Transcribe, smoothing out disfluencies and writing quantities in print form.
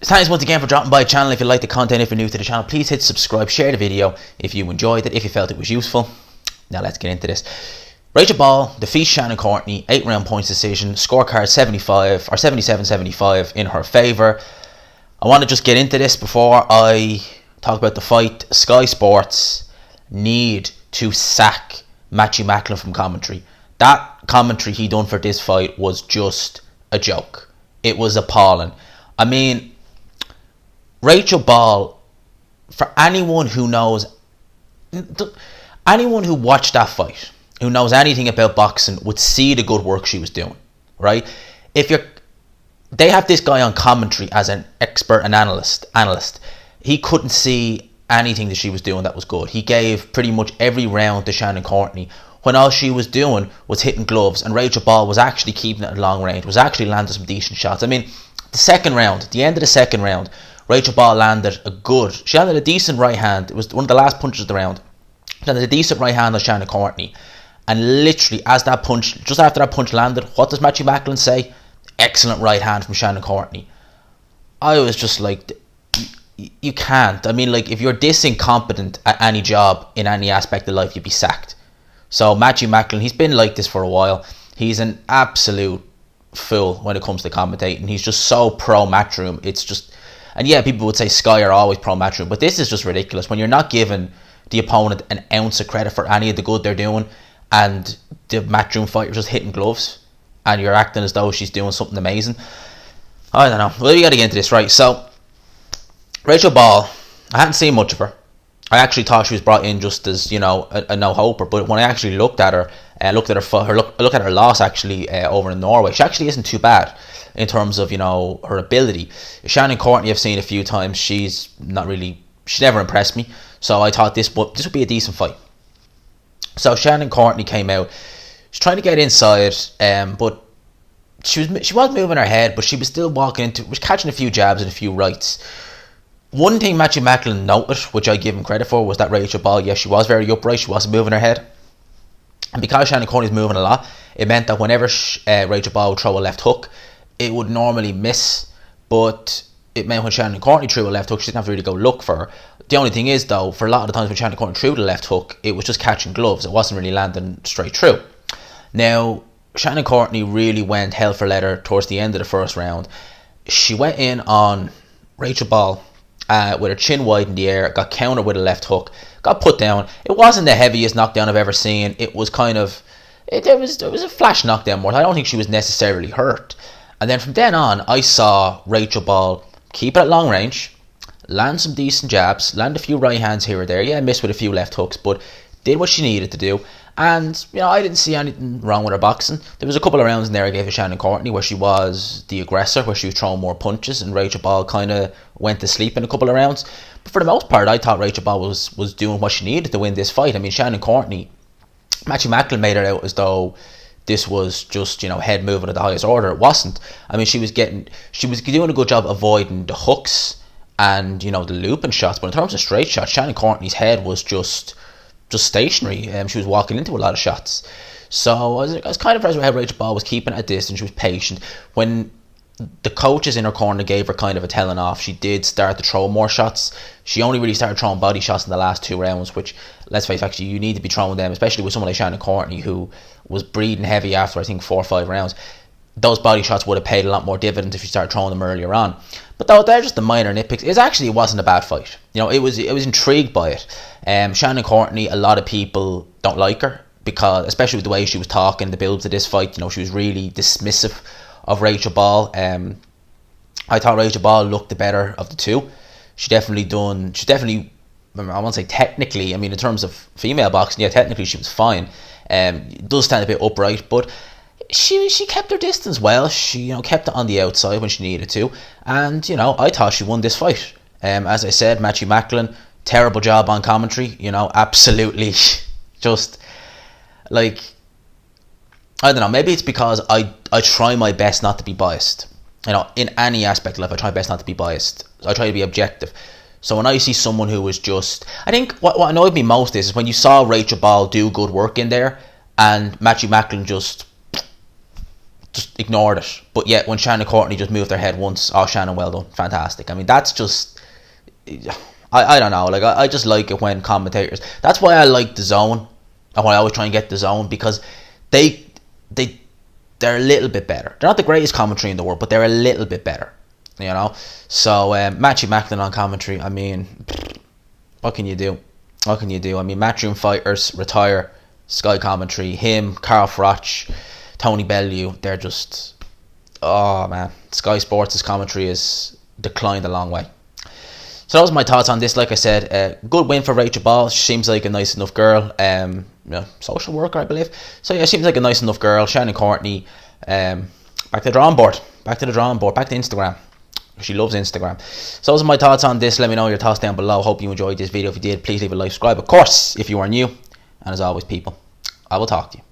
Thanks once again for dropping by the channel. If you like the content, if you're new to the channel, please hit subscribe, share the video if you enjoyed it, if you felt it was useful. Now let's get into this. Rachel Ball defeats Shannon Courtenay, 8-round points decision, scorecard 77-75 in her favour. I want to just get into this before I talk about the fight. Sky Sports need to sack Matthew Macklin from commentary. That commentary he done for this fight was just a joke. It was appalling. I mean, Rachel Ball, for anyone who knows, anyone who watched that fight, who knows anything about boxing, would see the good work she was doing, right? They have this guy on commentary as an expert and analyst. He couldn't see anything that she was doing that was good. He gave pretty much every round to Shannon Courtenay when all she was doing was hitting gloves, and Rachel Ball was actually keeping it at long range, was actually landing some decent shots. I mean, the end of the second round, Rachel Ball landed she landed a decent right hand. It was one of the last punches of the round. She landed a decent right hand on Shannon Courtenay. And literally, just after that punch landed, what does Matthew Macklin say? Excellent right hand from Shannon Courtenay. I was just like, you can't. I mean, like, if you're this incompetent at any job in any aspect of life, you'd be sacked. So Matthew Macklin, he's been like this for a while. He's an absolute fool when it comes to commentating. He's just so pro Matchroom. It's just, and yeah, people would say Sky are always pro Matchroom, but this is just ridiculous when you're not giving the opponent an ounce of credit for any of the good they're doing, and the Matchroom fighter just hitting gloves, and you're acting as though she's doing something amazing. I don't know. Well, we got to get into this, right? So, Rachel Ball, I hadn't seen much of her. I actually thought she was brought in just as, you know, a no-hoper. But when I actually looked at her, look at her loss actually over in Norway, she actually isn't too bad in terms of, you know, her ability. Shannon Courtenay I've seen a few times. She's never impressed me. So I thought this would be a decent fight. So Shannon Courtenay came out. She's trying to get inside, but she was moving her head, but she was still was catching a few jabs and a few rights. One thing Matthew Macklin noted, which I give him credit for, was that Rachel Ball, yes, she was very upright. She wasn't moving her head. And because Shannon Courtenay's moving a lot, it meant that whenever Rachel Ball would throw a left hook, it would normally miss. But it meant when Shannon Courtenay threw a left hook, she didn't have to really go look for her. The only thing is, though, for a lot of the times when Shannon Courtenay threw the left hook, it was just catching gloves. It wasn't really landing straight through. Now, Shannon Courtenay really went hell for leather towards the end of the first round. She went in on Rachel Ball with her chin wide in the air, got countered with a left hook, got put down. It wasn't the heaviest knockdown I've ever seen. It was kind of, there was a flash knockdown more. I don't think she was necessarily hurt. And then from then on, I saw Rachel Ball keep it at long range, land some decent jabs, land a few right hands here or there. Yeah, missed with a few left hooks, but did what she needed to do. And, you know, I didn't see anything wrong with her boxing. There was a couple of rounds in there I gave to Shannon Courtenay where she was the aggressor, where she was throwing more punches, and Rachel Ball kind of went to sleep in a couple of rounds. But for the most part, I thought Rachel Ball was doing what she needed to win this fight. I mean, Shannon Courtenay, Matthew Macklin made it out as though this was just, you know, head moving at the highest order. It wasn't. I mean, she was doing a good job avoiding the hooks and, you know, the looping shots. But in terms of straight shots, Shannon Courtenay's head was just stationary. She was walking into a lot of shots. So I was kind of impressed with how Rachel Ball was keeping at a distance. She was patient. When the coaches in her corner gave her kind of a telling off, she did start to throw more shots. She only really started throwing body shots in the last two rounds, which, let's face it, actually, you need to be throwing them, especially with someone like Shannon Courtenay, who was breathing heavy after, I think, 4 or 5 rounds. Those body shots would have paid a lot more dividends if you started throwing them earlier on. But though they're just the minor nitpicks. It wasn't a bad fight. You know, it was intrigued by it. Shannon Courtenay, a lot of people don't like her because, especially with the way she was talking, the build to this fight. You know, she was really dismissive of Rachel Ball. I thought Rachel Ball looked the better of the two. She's definitely, I won't say technically. I mean, in terms of female boxing, yeah, technically she was fine. It does stand a bit upright, but she kept her distance well. She, you know, kept it on the outside when she needed to, and, you know, I thought she won this fight. As I said, Matthew Macklin, terrible job on commentary. You know, absolutely, just like, I don't know. Maybe it's because I try my best not to be biased. You know, in any aspect of life, I try best not to be biased. I try to be objective. So when I see someone who was just, I think what annoyed me most is when you saw Rachel Ball do good work in there, and Matthew Macklin just just ignored it. But yet when Shannon and Courtenay just moved their head once, oh, Shannon, well done, fantastic. I mean, that's just, I don't know, like I just like it when commentators, that's why I like the Zone, and why I always try and get the Zone, because they're a little bit better. They're not the greatest commentary in the world, but they're a little bit better, you know. So Matthew Macklin on commentary, I mean, what can you do? What can you do? I mean, Matchroom Fighters retire Sky commentary. Him, Carl Froch, Tony Bellew, they're just, oh man, Sky Sports' commentary is declined a long way. So those are my thoughts on this. Like I said, good win for Rachel Ball. She seems like a nice enough girl. Social worker, I believe. So yeah, seems like a nice enough girl. Shannon Courtenay, back to the drawing board. Back to Instagram. She loves Instagram. So those are my thoughts on this. Let me know your thoughts down below. Hope you enjoyed this video. If you did, please leave a like, subscribe, of course, if you are new. And as always, people, I will talk to you.